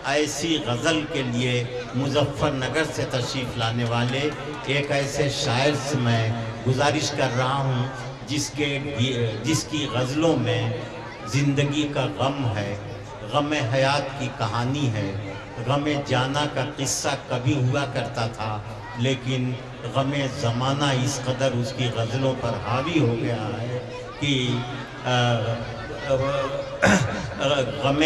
ایسی غزل کے لیے مظفر نگر سے تشریف لانے والے ایک ایسے شاعر سے میں گزارش کر رہا ہوں جس کی غزلوں میں زندگی کا غم ہے، غم حیات کی کہانی ہے، غم جانا کا قصہ کبھی ہوا کرتا تھا، لیکن غم زمانہ اس قدر اس کی غزلوں پر حاوی ہو گیا ہے کہ غم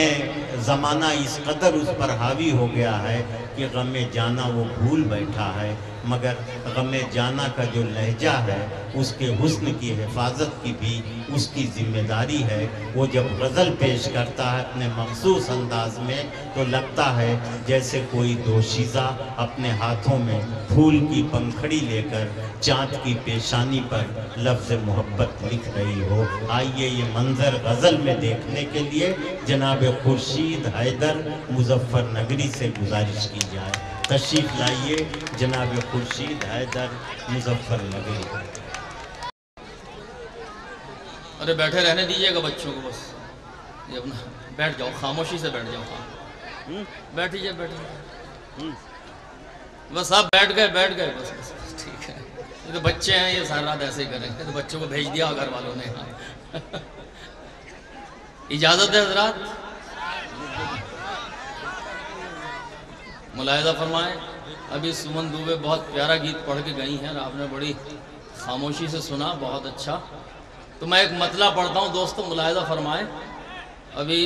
زمانہ اس قدر اس پر حاوی ہو گیا ہے کہ غم جانا وہ بھول بیٹھا ہے، مگر غم جانا کا جو لہجہ ہے اس کے حسن کی حفاظت کی بھی اس کی ذمہ داری ہے۔ وہ جب غزل پیش کرتا ہے اپنے مخصوص انداز میں تو لگتا ہے جیسے کوئی دوشیزہ اپنے ہاتھوں میں پھول کی پنکھڑی لے کر چاند کی پیشانی پر لفظ محبت لکھ رہی ہو۔ آئیے یہ منظر غزل میں دیکھنے کے لیے جناب خورشید حیدر مظفر نگری سے گزارش کی جائے۔ تشریف لائیے جناب خورشید حیدر مظفر نگری۔ ارے بیٹھے رہنے دیجئے گا بچوں کو، بس یہ اپنا بیٹھ جاؤ، خاموشی سے بیٹھ جاؤ، بیٹھیے بس آپ بیٹھ گئے بس ٹھیک ہے۔ یہ تو بچے ہیں، یہ ساری رات ایسے ہی کریں گے، تو بچوں کو بھیج دیا گھر والوں نے۔ اجازت ہے حضرات؟ ملاحظہ فرمائیں، ابھی سمن دوبے بہت پیارا گیت پڑھ کے گئی ہیں اور آپ نے بڑی خاموشی سے سنا، بہت اچھا۔ تو میں ایک مطلع پڑھتا ہوں دوستو، ملاحظہ فرمائیں۔ ابھی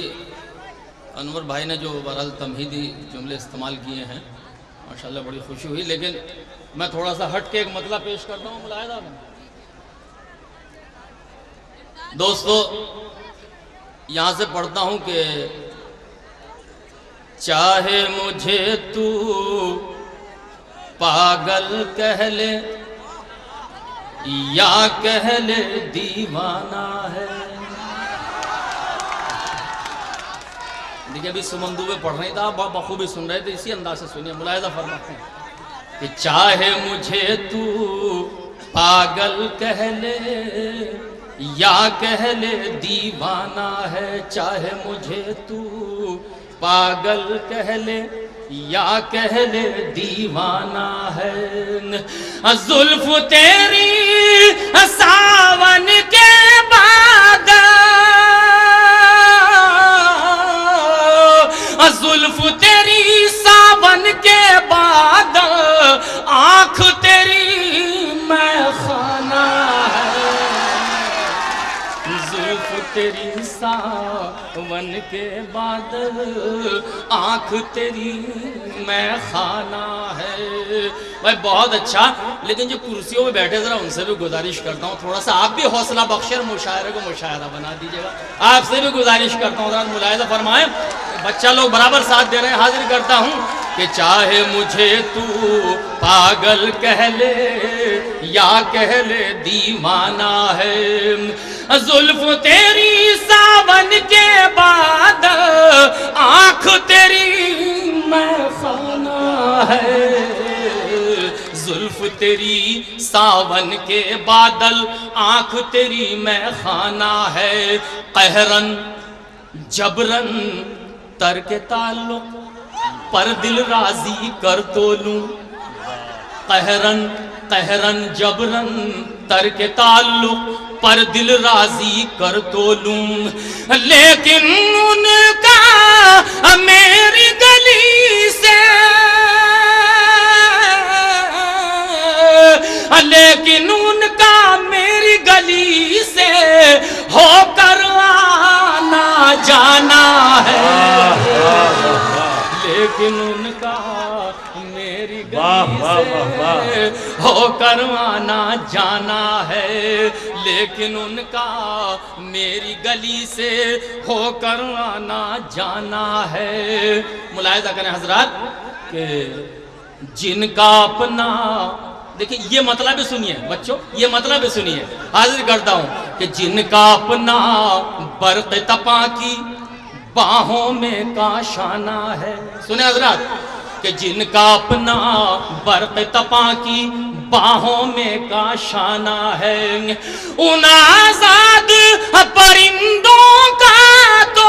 انور بھائی نے جو بہرحال تمہیدی جملے استعمال کیے ہیں ماشاءاللہ بڑی خوشی ہوئی، لیکن میں تھوڑا سا ہٹ کے ایک مطلع پیش کرتا ہوں، ملاحظہ میں۔ دوستو یہاں سے پڑھتا ہوں کہ چاہے مجھے تو پاگل کہہ لے یا کہہ لے دیوانہ ہے۔ دیکھیں ابھی سمن دوبے پڑھ رہے تھے، آپ بخوبی سن رہے تھے، اسی انداز سے سنیے، ملاحظہ فرماتے ہیں کہ چاہے مجھے تو پاگل کہہ لے یا کہہ لے دیوانہ ہے، چاہے مجھے تو پاگل کہہ لے یا کہہ لے دیوانہ ہے۔ زلف تیری ساون کے بعد، زلف تیری ساون کے بعد، آنکھ تیری میں خانہ ہے۔ زلف تیری ساون کے بعد، آنکھ تیری میں خانہ ہے۔ بھائی بہت اچھا، لیکن جو کرسیوں میں بیٹھے ذرا ان سے بھی گزارش کرتا ہوں تھوڑا سا آپ بھی حوصلہ بخشے اور مشاعرے کو مشاعرہ بنا دیجئے گا۔ آپ سے بھی گزارش کرتا ہوں ذرا ملاحظہ فرمائیں، بچہ لوگ برابر ساتھ دے رہے ہیں۔ حاضر کرتا ہوں کہ چاہے مجھے تو پاگل کہہ لے یا کہہ لے دیوانہ ہے، زلف تیری ساون کے بعد، آنکھ تیری میں خانہ ہے۔ زلف تیری ساون کے بادل، آنکھ تیری میں خانہ ہے۔ قہرن جبرن ترک تعلق پر دل راضی کر تو لوں، قہرن جبرن ترک تعلق پر دل راضی کر تو لوں، لیکن ان کا میری گلی سے، لیکن ان کا میری گلی سے ہو کر آنا جانا ہے، لیکن ان کا میری گلی سے ہو کر آنا جانا ہے، لیکن ان کا میری گلی سے ہو کر آنا جانا ہے۔ ملاحظہ کریں حضرات کہ جن کا اپنا، دیکھیں یہ مطلب بھی سنیے بچوں، یہ مطلب بھی سنیے، حاضر کرتا ہوں کہ جن کا اپنا برق تپاں کی باہوں میں کاشانہ ہے۔ سنیں حضرات کہ جن کا اپنا برق تپاں کی باہوں میں کاشانہ ہے، ان آزاد پرندوں کا تو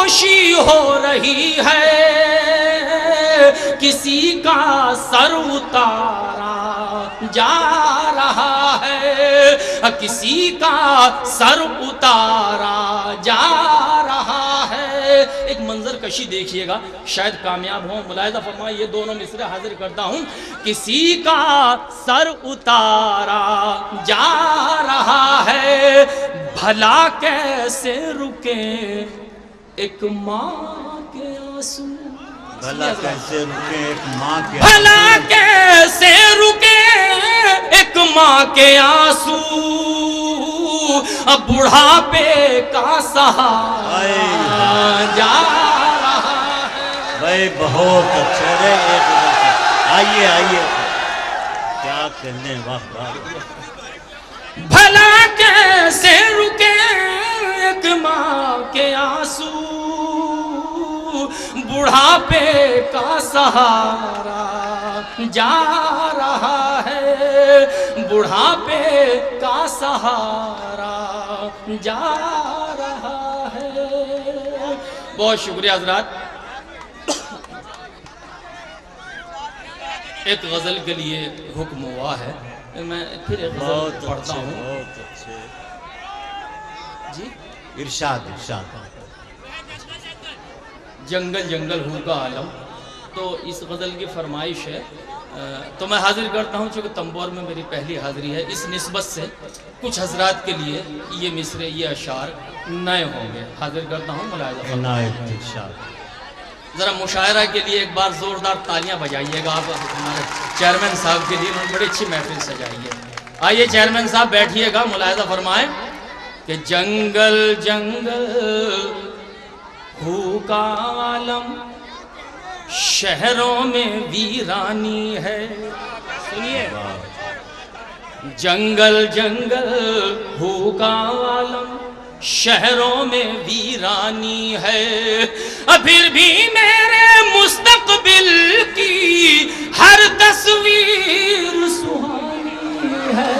خاموشی ہو رہی ہے، کسی کا سر اتارا جا رہا ہے، کسی کا سر اتارا جا رہا ہے۔ ایک منظر کشی دیکھیے گا، شاید کامیاب ہوں، ملاحظہ فرمائیں، یہ دونوں مصرع حاضر کرتا ہوں۔ کسی کا سر اتارا جا رہا ہے، بھلا کیسے رکیں ایک ماں کے آنسو، بھلا کیسے رکے ایک ماں کے بھلا کیسے رکے ایک ماں کے آنسو، اب بڑھاپے کا سہارا جا رہا ہے۔ بھائی بہت اچھے رہے، ایک آئیے آئیے، کیا کرنے، واہ واہ۔ بھلا کیسے رکے ایک ماں کے آنسو، بڑھاپے کا سہارا جا رہا ہے، بڑھاپے کا سہارا جا رہا ہے۔ بہت شکریہ حضرات۔ ایک غزل کے لیے حکم ہوا ہے، میں پھر ایک غزل پڑھتا ہوں۔ بہت اچھے جی، ارشاد ارشاد۔ جنگل جنگل ہو کا عالم، تو اس غزل کی فرمائش ہے، تو میں حاضر کرتا ہوں، چونکہ تنبور میں میری پہلی حاضری ہے، اس نسبت سے کچھ حضرات کے لیے یہ مصرع، یہ اشعار نئے ہوں گے، حاضر کرتا ہوں، ملاحظہ عنایت ارشاد۔ ذرا مشاعرہ کے لیے ایک بار زوردار تالیاں بجائیے گا آپ ہمارے چیئرمین صاحب کے لیے، انہوں نے بڑی اچھی محفل سجائی ہے۔ آئیے چیئرمین صاحب بیٹھیے گا، ملاحظہ فرمائیں کہ جنگل جنگل ہو کا عالم، شہروں میں ویرانی ہے۔ سنیے، جنگل جنگل ہو کا عالم، شہروں میں ویرانی ہے، پھر بھی میرے مستقبل کی ہر تصویر سہانی ہے،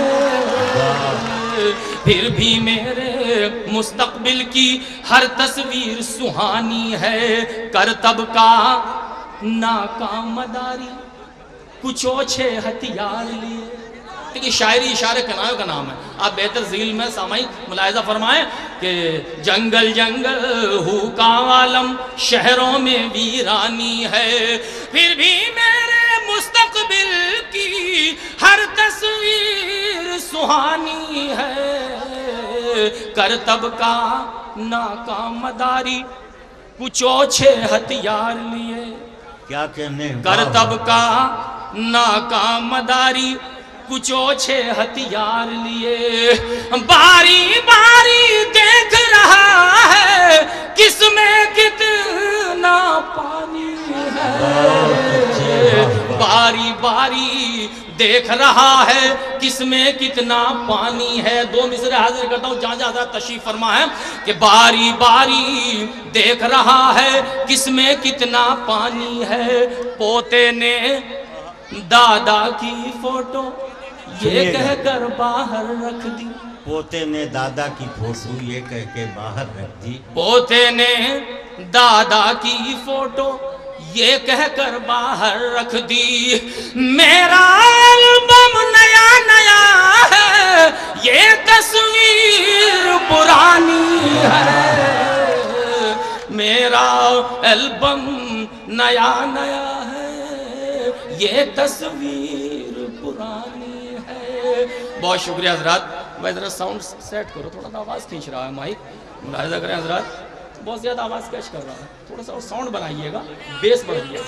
پھر بھی میرے مستقبل کی ہر تصویر سہانی ہے، کرتب کا ناکام مداری کچھ اوچھے ہتھیار لیے۔ دیکھیں شاعری اشارے کنایوں کا نام ہے، آپ بہتر ذیل میں سامعین ملاحظہ فرمائیں کہ جنگل جنگل ہو کا عالم، شہروں میں ویرانی ہے، پھر بھی میرے مستقبل کی ہر تصویر سہانی ہے، کرتب کا ناکام مداری کچھ اوچھے ہتھیار لیے، کیا کہنے، کرتب کا ناکام مداری کچھ اوچھے ہتھیار لیے، باری باری دیکھ رہا ہے کس میں کتنا پانی ہے، باری باری دیکھ رہا ہے کس میں کتنا پانی ہے۔ دو مصرع حاضر کرتا ہوں، جہاں جہاں تشریف فرما ہے کہ باری باری دیکھ رہا ہے کس میں کتنا پانی ہے، پوتے نے دادا کی فوٹو یہ کہہ کر باہر رکھ دی، پوتے نے دادا کی فوٹو یہ کہہ کے باہر رکھ دی، پوتے نے دادا کی فوٹو یہ کہہ کر باہر رکھ دی، میرا البم نیا نیا ہے یہ تصویر پرانی ہے، میرا البم نیا نیا ہے یہ تصویر پرانی ہے۔ بہت شکریہ حضرات۔ میں ذرا ساؤنڈ سیٹ کرو، تھوڑا سا آواز کھینچ رہا ہے مائک، ملاحظہ کریں حضرات، بہت زیادہ آواز کیچ کر رہا ہے، تھوڑا سا ساؤنڈ بنائیے گا، بیس بڑھ دیا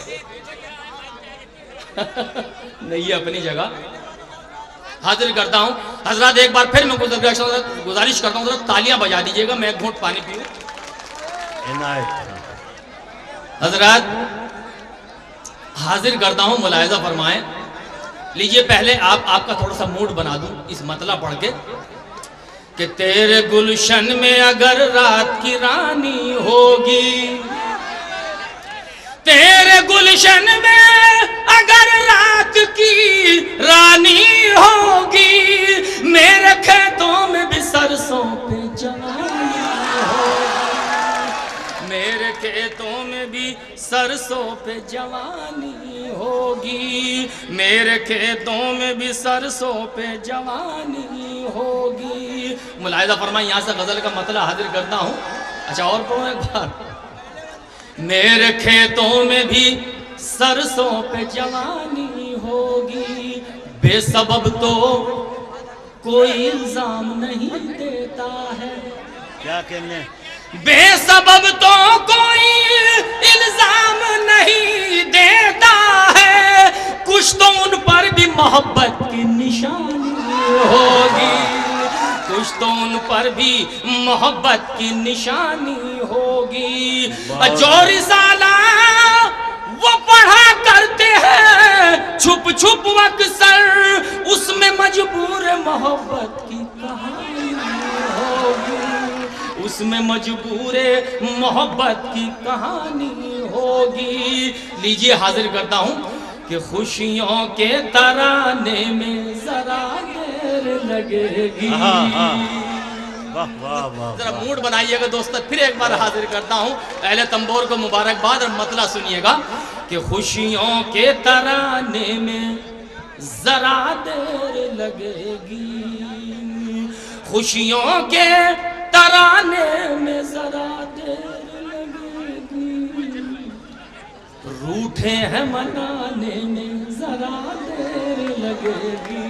نہیں اپنی جگہ۔ حاضر کرتا ہوں حضرات، ایک بار پھر میں گزارش کرتا ہوں ذرا تالیاں بجا دیجیے گا، میں ایک گھونٹ پانی پیوں۔ حضرات حاضر کرتا ہوں، ملاحظہ فرمائیں، لیجئے پہلے آپ کا تھوڑا سا موڈ بنا دوں اس مطلع پڑھ کے کہ تیرے گلشن میں اگر رات کی رانی ہوگی، تیرے گلشن میں اگر رات کی رانی ہوگی، میرے کھیتوں میں بھی سرسوں پہ جوانی ہوگی، میرے کھیتوں میں بھی سرسوں پہ جوانی ہوگی، میرے کھیتوں میں بھی سرسوں پہ جوانی ہوگی۔ ملاحظہ فرمائیں، یہاں سے غزل کا مطلب حاضر کرتا ہوں۔ اچھا اور پڑھو ایک بار۔ میرے کھیتوں میں بھی سرسوں پہ جوانی ہوگی، بے سبب تو کوئی الزام نہیں دیتا ہے، کیا کہنے، بے سبب تو کوئی الزام نہیں دیتا ہے، کچھ تو ان پر بھی محبت کی نشانی ہوگی، کچھ تو ان پر بھی محبت کی نشانی ہوگی۔ جو رسالہ وہ پڑھا کرتے ہیں چھپ چھپ اکثر، اس میں مجبور محبت کی کہانی ہوگی، اس میں مجبور محبت کی کہانی ہوگی۔ لیجئے حاضر کرتا ہوں کہ خوشیوں کے ترانے میں ذرا دیر لگے گی۔ ذرا موڈ بنائیے گا دوستو، پھر ایک بار حاضر کرتا ہوں، اہل تنبور کو مبارکباد اور مطلع سنیے گا کہ خوشیوں کے ترانے میں ذرا دیر لگے گی، خوشیوں کے ترانے میں ذرا دیر لگے گی، روٹھے ہیں منانے میں ذرا دیر لگے گی۔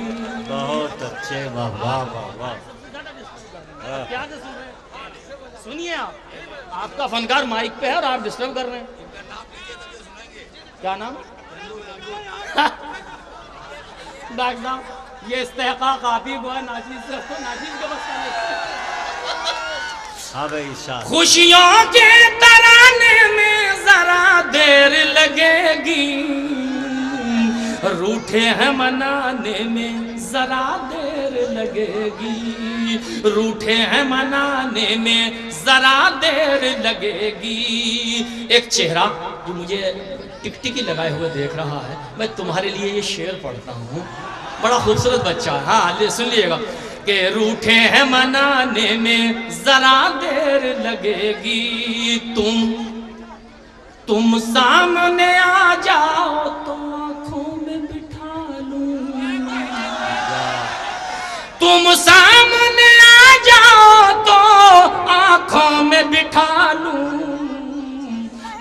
بہت اچھے، واہ واہ واہ واہ۔ کیا سن رہے ہیں؟ سنیے آپ کا فنکار مائک پہ ہے اور آپ ڈسٹرب کر رہے ہیں۔ کیا نام؟ ڈاکٹر صاحب یہ استحقاق آپ ہی کو ہے، ناچیز سے ناچیز کے بس ہاں بھائی ارشاد۔ خوشیوں کے ترانے میں ذرا دیر لگے گی، روٹھے ہیں منانے میں ذرا دیر لگے گی، روٹھے ہیں منانے میں ذرا دیر لگے گی۔ ایک چہرہ جو مجھے ٹکٹکی لگائے ہوئے دیکھ رہا ہے، میں تمہارے لیے یہ شعر پڑھتا ہوں، بڑا خوبصورت بچہ ہے، ہاں سن لیے گا کہ روٹھے ہیں منانے میں ذرا دیر لگے گی، تم سامنے آ جاؤ تو آنکھوں میں بٹھا لوں، تم سامنے آ جاؤ تو آنکھوں میں بٹھا لوں،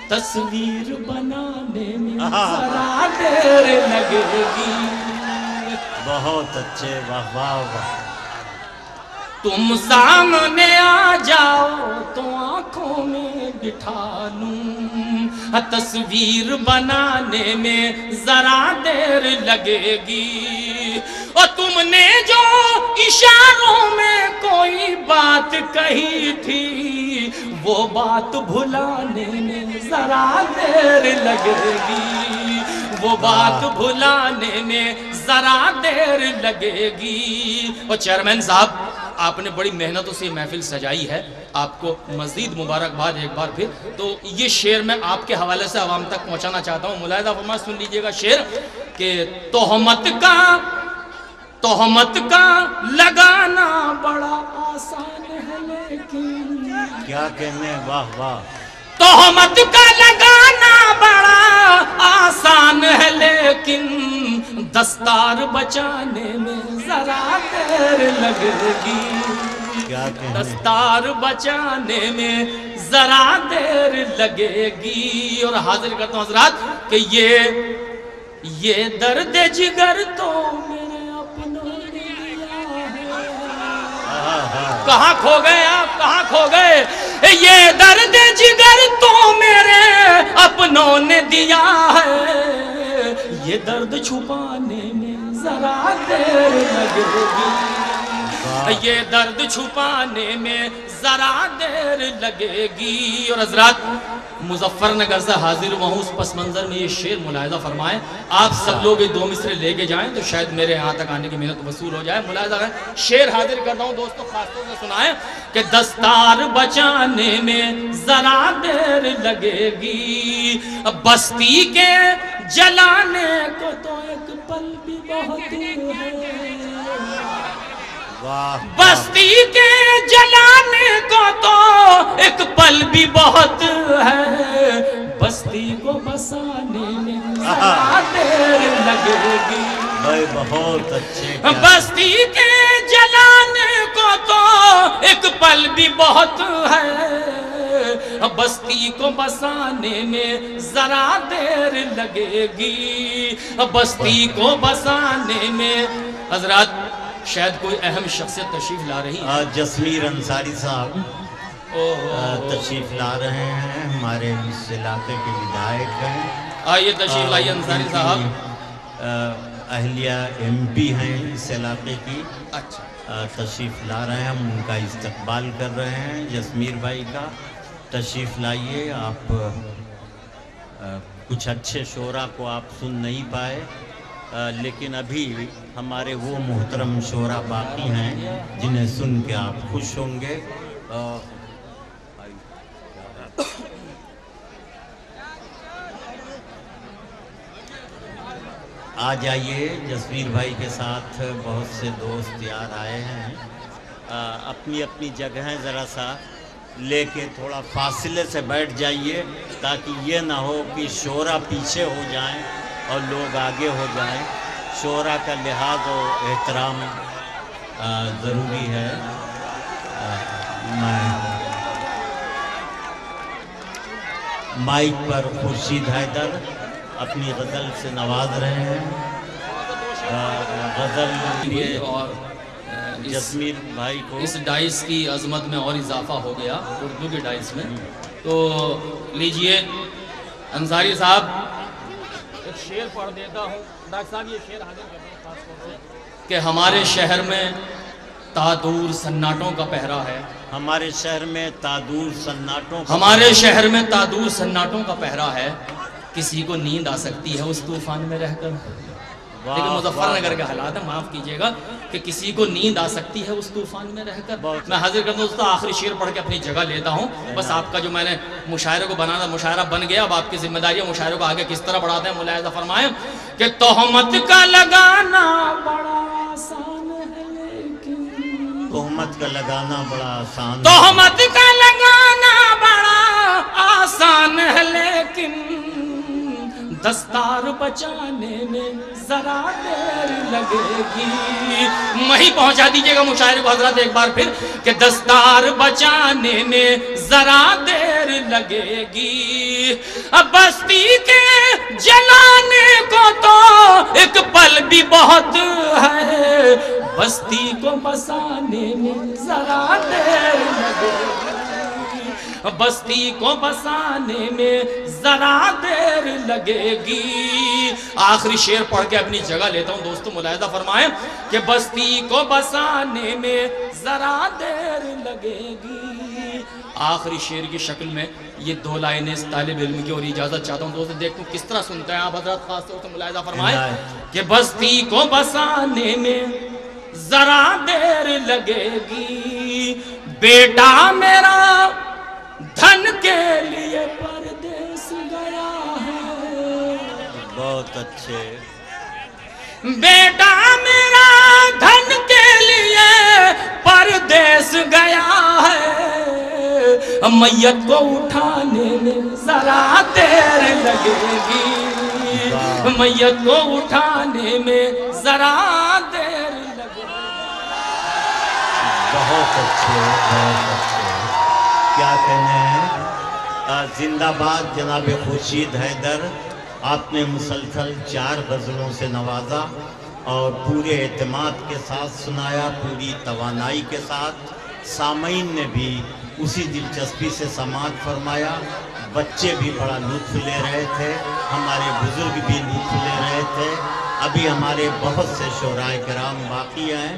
تصویر بنانے میں ذرا دیر لگے گی۔ بہت اچھے، واہ واہ واہ۔ تم سامنے آ جاؤ تو آنکھوں میں بٹھا لوں، تصویر بنانے میں ذرا دیر لگے گی، اور تم نے جو اشاروں میں کوئی بات کہی تھی وہ بات بھلانے میں ذرا دیر لگے گی، وہ بات بھلانے میں ذرا دیر لگے گی۔ اور چیئرمین صاحب آپ نے بڑی محنتوں سے یہ محفل سجائی ہے، آپ کو مزید مبارکباد ایک بار پھر۔ تو یہ شعر میں آپ کے حوالے سے عوام تک پہنچانا چاہتا ہوں، ملاحظہ فرمائیں، سن لیجئے گا شعر کہ تہمت کا لگانا بڑا آسان ہے لیکن، کیا کہنے، واہ واہ۔ تہمت کا لگانا بڑا آسان ہے لیکن، دستار بچانے میں ذرا دیر لگے گی، کیا کہنے، دستار بچانے میں ذرا دیر لگے گی۔ اور حاضر کرتا ہوں حضرات کہ یہ درد جگر تو میرے اپنوں نے دیا ہے۔ کہاں کھو گئے آپ، کہاں کھو گئے؟ یہ درد جگر تو میرے اپنوں نے دیا ہے، یہ درد چھپانے میں ذرا دیر لگے گی، یہ درد چھپانے میں ذرا دیر لگے گی۔ اور حضرات مظفر نگر سے حاضر ہوا ہوں، اس پس منظر میں یہ شعر ملاحظہ فرمائیں، آپ سب لوگ یہ دو مصرے لے کے جائیں تو شاید میرے یہاں تک آنے کی محنت وصول ہو جائے۔ ملاحظہ کریں، شعر حاضر کرتا ہوں دوستو، خاص طور سے سنائیں کہ دستار بچانے میں ذرا دیر لگے گی، بستی کے جلانے کو تو ایک پل بھی بہت ہے، بستی کے جلانے کو تو ایک پل بھی بہت ہے، ذرا دیر لگے گی. بھائی بہت اچھے. بستی کے جلانے کو تو ایک پل بھی بہت ہے، بستی کو بسانے میں ذرا دیر لگے گی، بستی کو بسانے میں. حضرات شاید کوئی اہم شخصیت تشریف لا رہی ہے. جسمیر انصاری صاحب تشریف لا رہے ہیں، ہمارے اس علاقے کے ودھائک ہیں. آئیے تشریف لائیے انصاری صاحب. اہلیہ ایم پی ہیں اس علاقے کی. اچھا تشریف لا رہے ہیں، ہم ان کا استقبال کر رہے ہیں جسمیر بھائی کا. تشریف لائیے. آپ کچھ اچھے شعراء کو آپ سن نہیں پائے، لیکن ابھی ہمارے وہ محترم شعراء باقی ہیں جنہیں سن کے آپ خوش ہوں گے. آ جائیے. جسویر بھائی کے ساتھ بہت سے دوست یار آئے ہیں. اپنی اپنی جگہیں ذرا سا لے کے تھوڑا فاصلے سے بیٹھ جائیے تاکہ یہ نہ ہو کہ شعراء پیچھے ہو جائیں اور لوگ آگے ہو جائیں. شعراء کا لحاظ و احترام ضروری ہے. مائک پر خورشید حیدر اپنی غزل سے نواز رہے ہیں. غزل اور جسمیر بھائی کو اس ڈائس کی عظمت میں اور اضافہ ہو گیا اردو کے ڈائس میں. تو لیجئے انصاری صاحب ایک شعر پڑھ دیتا ہوں. ڈاکٹر صاحب یہ شعر حاضر کرتے ہیں خاص طور سے کہ ہمارے شہر میں تادور سناٹوں کا پہرا ہے. ہمارے شہر میں تادور سناٹوں کا ہمارے شہر میں تادور سناٹوں کا پہرا ہے، کسی کو نیند آ سکتی ہے اس طوفان میں رہ کر. لیکن مظفر نگر کے حالات ہیں، معاف کیجئے گا، کہ کسی کو نیند آ سکتی ہے اس طوفان میں رہ کر. میں حاضر کرتا ہوں دوستو، آخری شعر پڑھ کے اپنی جگہ لیتا ہوں. بس آپ کا جو میں نے مشاعرے کو بنانا مشاعرہ بن گیا. اب آپ کی ذمہ داری ہے مشاعرے کو آگے کس طرح بڑھاتے ہیں. ملاحظہ فرمائیں کہ تہمت کا لگانا بڑا آسان ہے لیکن تہمت کا لگانا بڑا آسان. تہمت کا لگانا بڑا آسان ہے لیکن دستار بچانے میں ذرا دیر لگے گی. وہیں پہنچا دیجئے گا مشاعرے کو حضرات ایک بار پھر کہ دستار بچانے میں ذرا دیر لگے گی. اب بستی کے جلانے کو تو ایک پل بھی بہت ہے، بستی کو بسانے میں ذرا دیر لگے گی. بستی کو بسانے میں ذرا دیر لگے گی. آخری شعر پڑھ کے اپنی جگہ لیتا ہوں دوستو. ملاحظہ فرمائیں کہ بستی کو بسانے میں ذرا دیر لگے گی. آخری شعر کی شکل میں یہ دو لائنیں اس طالب علم کی اور اجازت چاہتا ہوں دوستو. دیکھتا ہوں کس طرح سنتے ہیں آپ حضرات. خاص طور سے ملاحظہ فرمائیں کہ بستی کو بسانے میں ذرا دیر لگے گی. بیٹا میرا دھن کے لیے پردیس گیا ہے. بہت اچھے. بیٹا میرا دھن کے لیے پردیس گیا ہے، میت کو اٹھانے میں ذرا دیر لگے گی. میت کو اٹھانے میں ذرا دیر لگے گی. بہت اچھے بہت اچھے. کیا کہنے ہیں. زندہ باد جناب خورشید حیدر. آپ نے مسلسل 4 غزلوں سے نوازا اور پورے اعتماد کے ساتھ سنایا، پوری توانائی کے ساتھ. سامعین نے بھی اسی دلچسپی سے سماعت فرمایا. بچے بھی بڑا لطف لے رہے تھے، ہمارے بزرگ بھی لطف لے رہے تھے. ابھی ہمارے بہت سے شعراء کرام باقی ہیں.